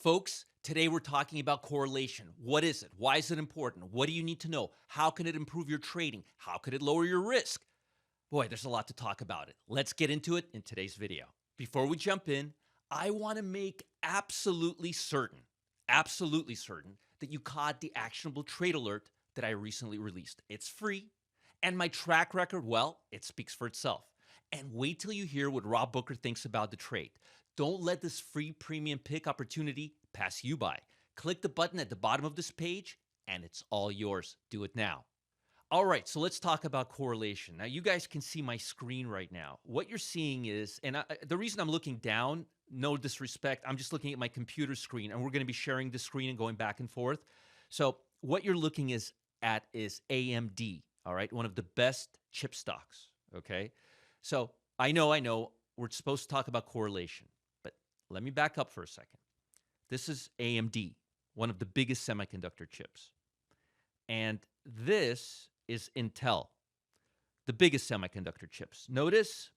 Folks, today we're talking about correlation. What is it? Why is it important? What do you need to know? How can it improve your trading? How could it lower your risk? Boy, there's a lot to talk about it. Let's get into it in today's video. Before we jump in, I want to make absolutely certain that you caught the actionable trade alert that I recently released. It's free, and my track record, well, it speaks for itself. And wait till you hear what Rob Booker thinks about the trade. Don't let this free premium pick opportunity pass you by. Click the button at the bottom of this page, and it's all yours. Do it now. All right, so let's talk about correlation. Now, you guys can see my screen right now. What you're seeing is, the reason I'm looking down, no disrespect, I'm just looking at my computer screen, and we're going to be sharing the screen and going back and forth. So what you're looking at is AMD, all right, one of the best chip stocks, okay? So I know, we're supposed to talk about correlation, but let me back up for a second. This is AMD, one of the biggest semiconductor chips. And this is Intel, the biggest semiconductor chips. Notice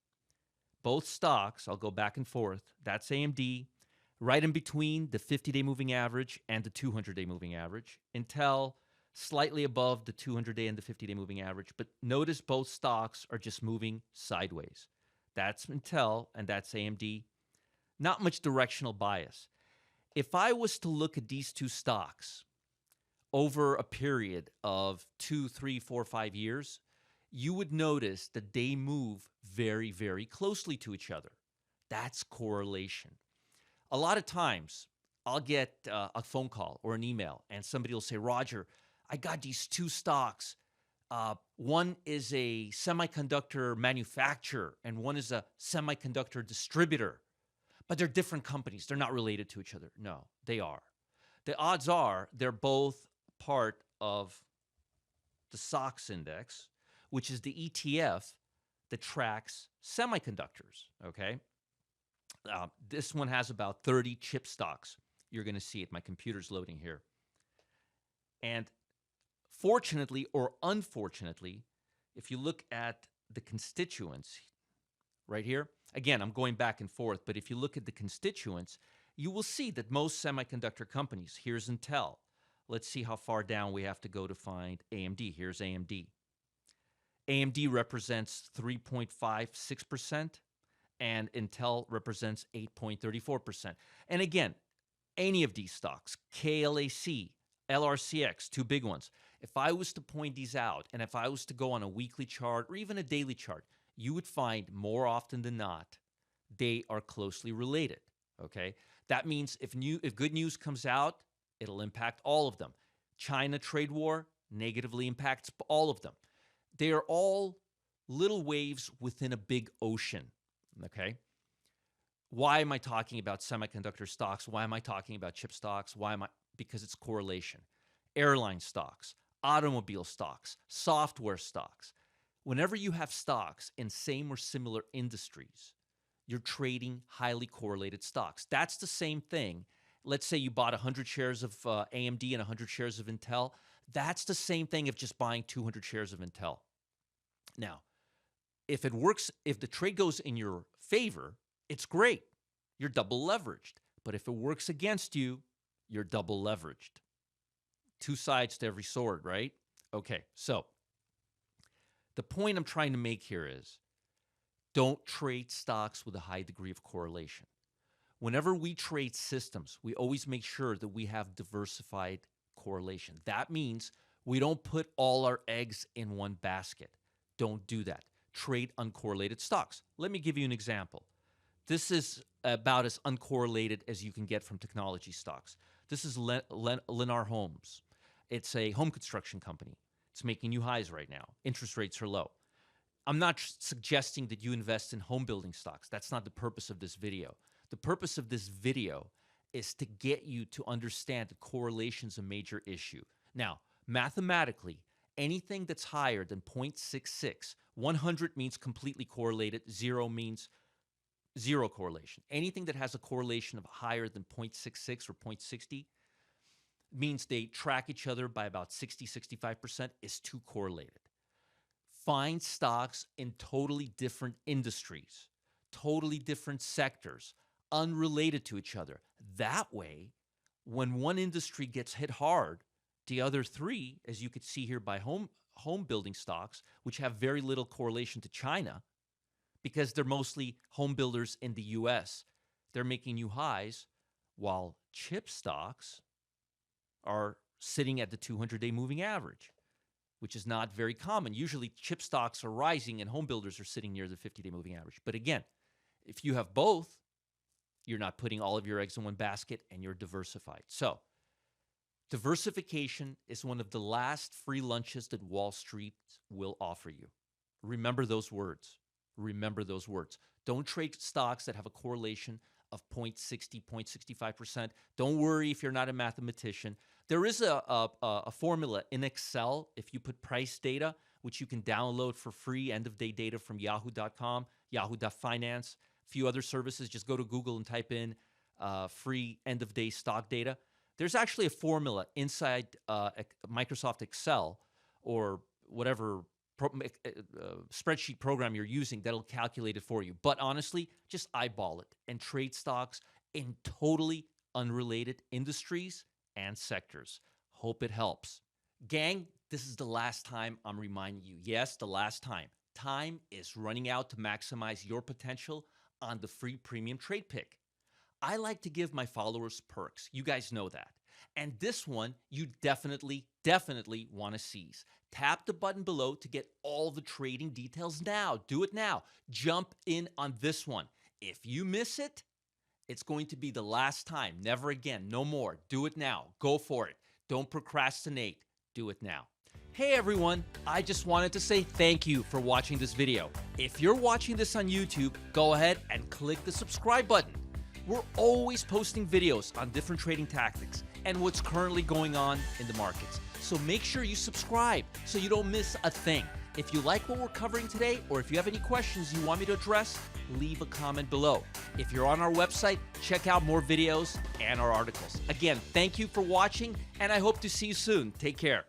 both stocks, I'll go back and forth. That's AMD, right in between the 50-day moving average and the 200-day moving average. Intel, slightly above the 200-day and the 50-day moving average. But notice both stocks are just moving sideways. That's Intel and that's AMD. Not much directional bias. If I was to look at these two stocks over a period of 2, 3, 4, 5 years, you would notice that they move very, very closely to each other. That's correlation. A lot of times, I'll get a phone call or an email, and somebody will say, Roger, I got these two stocks. One is a semiconductor manufacturer, and one is a semiconductor distributor. But they're different companies. They're not related to each other. No, they are. The odds are they're both part of the SOX index, which is the ETF that tracks semiconductors, okay? This one has about 30 chip stocks. You're going to see it. My computer's loading here. And fortunately or unfortunately, if you look at the constituents right here, again, I'm going back and forth, but if you look at the constituents, you will see that most semiconductor companies, here's Intel. Let's see how far down we have to go to find AMD. Here's AMD. AMD represents 3.56%, and Intel represents 8.34%. And again, any of these stocks, KLAC, LRCX, two big ones, if I was to point these out, and if I was to go on a weekly chart or even a daily chart, you would find more often than not, they are closely related, okay? That means if good news comes out, it'll impact all of them. China trade war negatively impacts all of them. They are all little waves within a big ocean, okay? Why am I talking about semiconductor stocks? Why am I talking about chip stocks? Because it's correlation. Airline stocks, automobile stocks, software stocks. Whenever you have stocks in same or similar industries, you're trading highly correlated stocks. That's the same thing. Let's say you bought 100 shares of AMD and 100 shares of Intel. That's the same thing of just buying 200 shares of Intel. Now, if it works, if the trade goes in your favor, it's great. You're double leveraged. But if it works against you, you're double leveraged. Two sides to every sword, right? Okay, so the point I'm trying to make here is don't trade stocks with a high degree of correlation. Whenever we trade systems, we always make sure that we have diversified correlation. That means we don't put all our eggs in one basket. Don't do that. Trade uncorrelated stocks. Let me give you an example. This is about as uncorrelated as you can get from technology stocks. This is Lennar Homes. It's a home construction company. It's making new highs right now. Interest rates are low. I'm not suggesting that you invest in home building stocks. That's not the purpose of this video. The purpose of this video is to get you to understand that correlation is a major issue. Now, mathematically, anything that's higher than 0.66, 100 means completely correlated, 0 means zero correlation. Anything that has a correlation of higher than 0.66 or 0.60 means they track each other by about 60, 65% is too correlated. Find stocks in totally different industries, totally different sectors, unrelated to each other. That way, when one industry gets hit hard, the other three, as you could see here by home building stocks, which have very little correlation to China, because they're mostly home builders in the US, they're making new highs, while chip stocks are sitting at the 200-day moving average, which is not very common. Usually chip stocks are rising and home builders are sitting near the 50-day moving average. But again, if you have both, you're not putting all of your eggs in one basket and you're diversified. So diversification is one of the last free lunches that Wall Street will offer you. Remember those words. Remember those words. Don't trade stocks that have a correlation of 0.60, 0.65%. Don't worry if you're not a mathematician. There is a formula in Excel if you put price data, which you can download for free, end-of-day data from yahoo.com, yahoo.finance, a few other services. Just go to Google and type in free end-of-day stock data. There's actually a formula inside Microsoft Excel or whatever spreadsheet program you're using that'll calculate it for you. But honestly, just eyeball it and trade stocks in totally unrelated industries and sectors. Hope it helps. Gang, this is the last time I'm reminding you. Yes, the last time. Time is running out to maximize your potential on the free premium trade pick. I like to give my followers perks. You guys know that. And this one, you definitely want to seize. Tap the button below to get all the trading details now. Do it now. Jump in on this one. If you miss it, it's going to be the last time. Never again. No more. Do it now. Go for it. Don't procrastinate. Do it now. Hey everyone, I just wanted to say thank you for watching this video. If you're watching this on YouTube, go ahead and click the subscribe button. We're always posting videos on different trading tactics and what's currently going on in the markets. So make sure you subscribe so you don't miss a thing. If you like what we're covering today, or if you have any questions you want me to address, leave a comment below. If you're on our website, check out more videos and our articles. Again, thank you for watching, and I hope to see you soon. Take care.